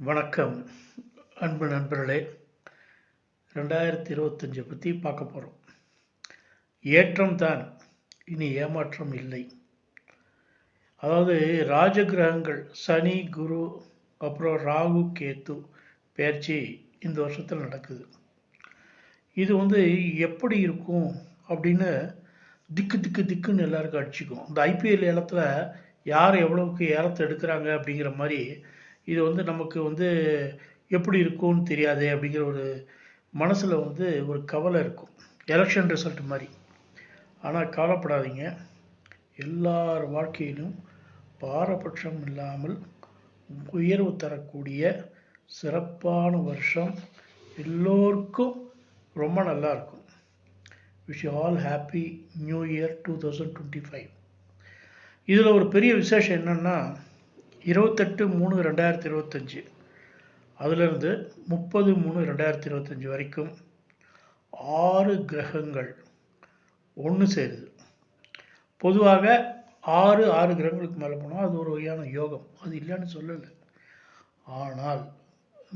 வணக்கம் அன்பு நண்பர்களே. 2025 பற்றி பார்க்க போகிறோம். ஏற்றம் தான், இனி ஏமாற்றம் இல்லை. அதாவது ராஜகிரகங்கள் சனி, குரு, அப்புறம் ராகு, கேத்து பெயர்ச்சி இந்த வருஷத்தில் நடக்குது. இது எப்படி இருக்கும் அப்படின்னு திக்குன்னு எல்லாருக்கும் அடிச்சுக்கும். இந்த ஐபிஎல் ஏலத்தில் யார் எவ்வளவுக்கு ஏலத்தை எடுக்கிறாங்க அப்படிங்கிற மாதிரி இது நமக்கு எப்படி இருக்கும்னு தெரியாது அப்படிங்கிற ஒரு மனசில் ஒரு கவலை இருக்கும், எலெக்ஷன் ரிசல்ட் மாதிரி. ஆனால் கவலைப்படாதீங்க, எல்லார் வாழ்க்கையிலும் பாரபட்சம் இல்லாமல் உயர்வு தரக்கூடிய சிறப்பான வருஷம், எல்லோருக்கும் ரொம்ப நல்லா இருக்கும். Wish you all happy new year 2025. இதில் ஒரு பெரிய விசேஷம் என்னென்னா 28/3/2025 அதிலிருந்து 30/3/2025 வரைக்கும் 6 கிரகங்கள் ஒன்று சேருது. பொதுவாக 6 கிரகங்களுக்கு மேலே போனால் அது ஒரு வகையான யோகம், அது இல்லைன்னு சொல்லலை. ஆனால்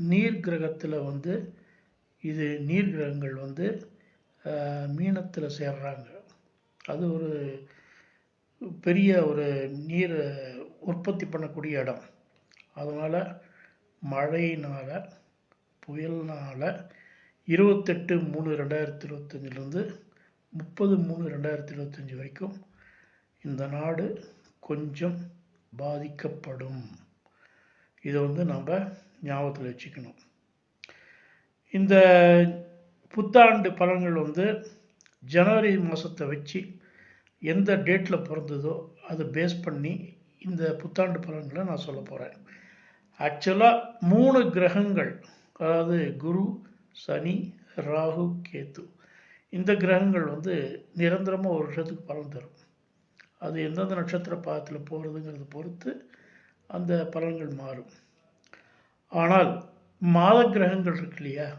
நீர் கிரகத்தில் இது நீர் கிரகங்கள் மீனத்தில் சேர்றாங்க. அது ஒரு பெரிய ஒரு நீர் உற்பத்தி பண்ணக்கூடிய இடம். அதனால் மழையினால், புயல்னால் 28/3/2025 30/3/2025 வரைக்கும் இந்த நாடு கொஞ்சம் பாதிக்கப்படும். இதை நம்ம ஞாபகத்தில் வச்சுக்கணும். இந்த புத்தாண்டு பலன்கள் ஜனவரி மாதத்தை வச்சு எந்த டேட்டில் பிறந்ததோ அதை பேஸ் பண்ணி இந்த புத்தாண்டு பலன்களை நான் சொல்ல போகிறேன். ஆக்சுவலாக 3 கிரகங்கள், அதாவது குரு, சனி, ராகு, கேத்து, இந்த கிரகங்கள் நிரந்தரமாக ஒரு வருஷத்துக்கு பலன் தரும். அது எந்தெந்த நட்சத்திர பாதத்தில் போகிறதுங்கிறத பொறுத்து அந்த பலன்கள் மாறும். ஆனால் மாத கிரகங்கள் இருக்கு இல்லையா,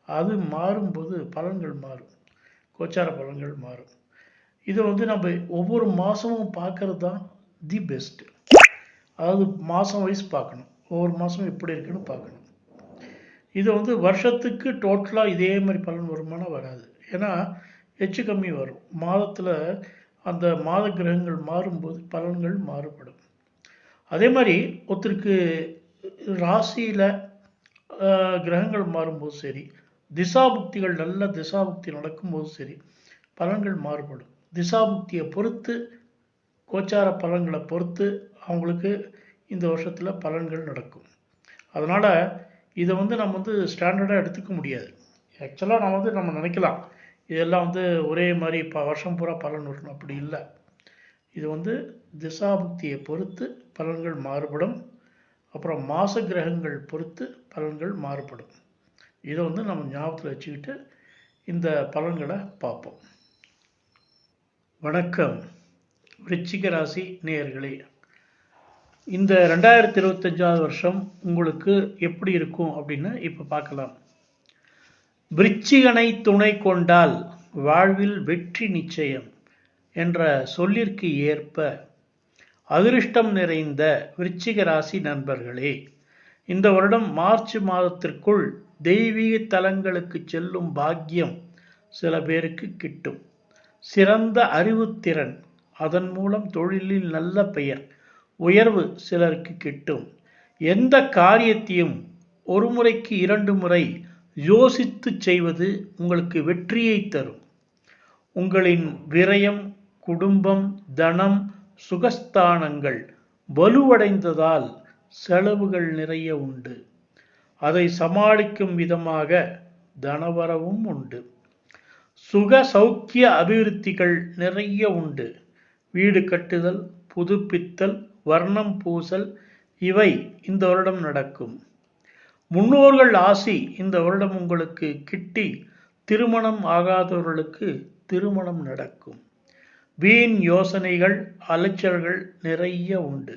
அது மாறும்போது பலன்கள் மாறும், கோச்சார பலன்கள் மாறும். இதை நம்ம ஒவ்வொரு மாதமும் பார்க்கறது தான் தி பெஸ்ட்டு. அதாவது மாதம் வைஸ் பார்க்கணும், ஒவ்வொரு மாதமும் எப்படி இருக்குன்னு பார்க்கணும். இது வருஷத்துக்கு டோட்டலாக இதே மாதிரி பலன் வருமானம் வராது. ஏன்னா எச்சு கம்மி வரும். மாதத்தில் அந்த மாத கிரகங்கள் மாறும்போது பலன்கள் மாறுபடும். அதே மாதிரி ஒருத்தருக்கு ராசியில் கிரகங்கள் மாறும்போது சரி, திசாபுக்திகள் நல்ல திசாபுக்தி நடக்கும்போது சரி, பலன்கள் மாறுபடும். திசாபுக்தியை பொறுத்து, கோச்சார பலன்களை பொறுத்து அவங்களுக்கு இந்த வருஷத்தில் பலன்கள் நடக்கும். அதனால் இதை நம்ம ஸ்டாண்டர்டாக எடுத்துக்க முடியாது. ஆக்சுவலாக நம்ம நினைக்கலாம் இதெல்லாம் ஒரே மாதிரி வருஷம் பூரா பலன் வரணும், அப்படி இல்லை. இது திசாபுக்தியை பொறுத்து பலன்கள் மாறுபடும். அப்புறம் மாச கிரகங்கள் பொறுத்து பலன்கள் மாறுபடும். இதை நம்ம ஞாபகத்தில் வச்சுக்கிட்டு இந்த பலன்களை பார்ப்போம். வணக்கம் விருச்சிக ராசி நேயர்களே. இந்த 2025 வருஷம் உங்களுக்கு எப்படி இருக்கும் அப்படின்னு இப்போ பார்க்கலாம். விருச்சிகனை துணை கொண்டால் வாழ்வில் வெற்றி நிச்சயம் என்ற சொல்லிற்கு ஏற்ப அதிர்ஷ்டம் நிறைந்த விருச்சிக ராசி நண்பர்களே, இந்த வருடம் மார்ச் மாதத்திற்குள் தெய்வீக தலங்களுக்கு செல்லும் பாக்கியம் சில பேருக்கு கிட்டும். சிறந்த அறிவுத்திறன், அதன் மூலம் தொழிலில் நல்ல பெயர், உயர்வு சிலருக்கு கிட்டும். எந்த காரியத்தையும் ஒரு முறைக்கு 2 முறை யோசித்து செய்வது உங்களுக்கு வெற்றியை தரும். உங்களின் விரயம், குடும்பம், தனம், சுகஸ்தானங்கள் வலுவடைந்ததால் செலவுகள் நிறைய உண்டு. அதை சமாளிக்கும் விதமாக தனவரவும் உண்டு. சுக சௌக்கிய அபிவிருத்திகள் நிறைய உண்டு. வீடு கட்டுதல், புதுப்பித்தல், வர்ணம் பூசல் இவை இந்த வருடம் நடக்கும். முன்னோர்கள் ஆசி இந்த வருடம் உங்களுக்கு கிட்டி திருமணம் ஆகாதவர்களுக்கு திருமணம் நடக்கும். வீண் யோசனைகள், அலைச்சல்கள் நிறைய உண்டு.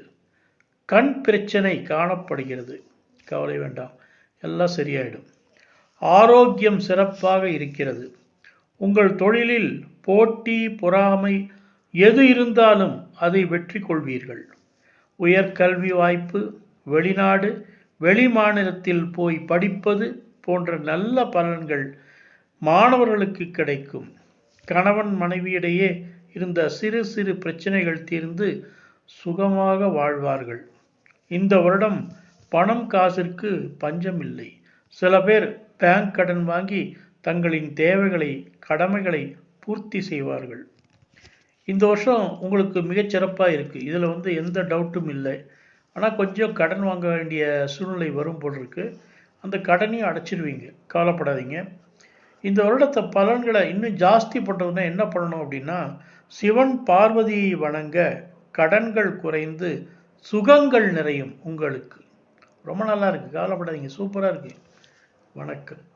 கண் பிரச்சனை காணப்படுகிறது, கவலை வேண்டாம், எல்லாம் சரியாயிடும். ஆரோக்கியம் சிறப்பாக இருக்கிறது. உங்கள் தொழிலில் போட்டி, பொறாமை எது இருந்தாலும் அதை வெற்றி கொள்வீர்கள். உயர்கல்வி வாய்ப்பு, வெளிநாடு, வெளி மாநிலத்தில் போய் படிப்பது போன்ற நல்ல பலன்கள் மாணவர்களுக்கு கிடைக்கும். கணவன் மனைவியிடையே இருந்த சிறு சிறு பிரச்சனைகள் தீர்ந்து சுகமாக வாழ்வார்கள். இந்த வருடம் பணம் காசிற்கு பஞ்சமில்லை. சில பேர் பேங்க் கடன் வாங்கி தங்களின் தேவைகளை கடமைகளை பூர்த்தி செய்வார்கள். இந்த வருஷம் உங்களுக்கு மிகச்சிறப்பாக இருக்குது. இதில் எந்த டவுட்டும் இல்லை. ஆனால் கொஞ்சம் கடன் வாங்க வேண்டிய சூழ்நிலை வரும் போல் இருக்கு. அந்த கடனையும் அடைச்சிடுவீங்க, கவலைப்படாதீங்க. இந்த வருடத்தை பலன்களை இன்னும் ஜாஸ்தி பண்ணுறதுனா என்ன பண்ணணும் அப்படின்னா, சிவன் பார்வதியை வணங்க கடன்கள் குறைந்து சுகங்கள் நிறையும் உங்களுக்கு. ரொம்ப நல்லா இருக்குது, கவலைப்படாதீங்க, சூப்பராக இருக்குது. வணக்கம்.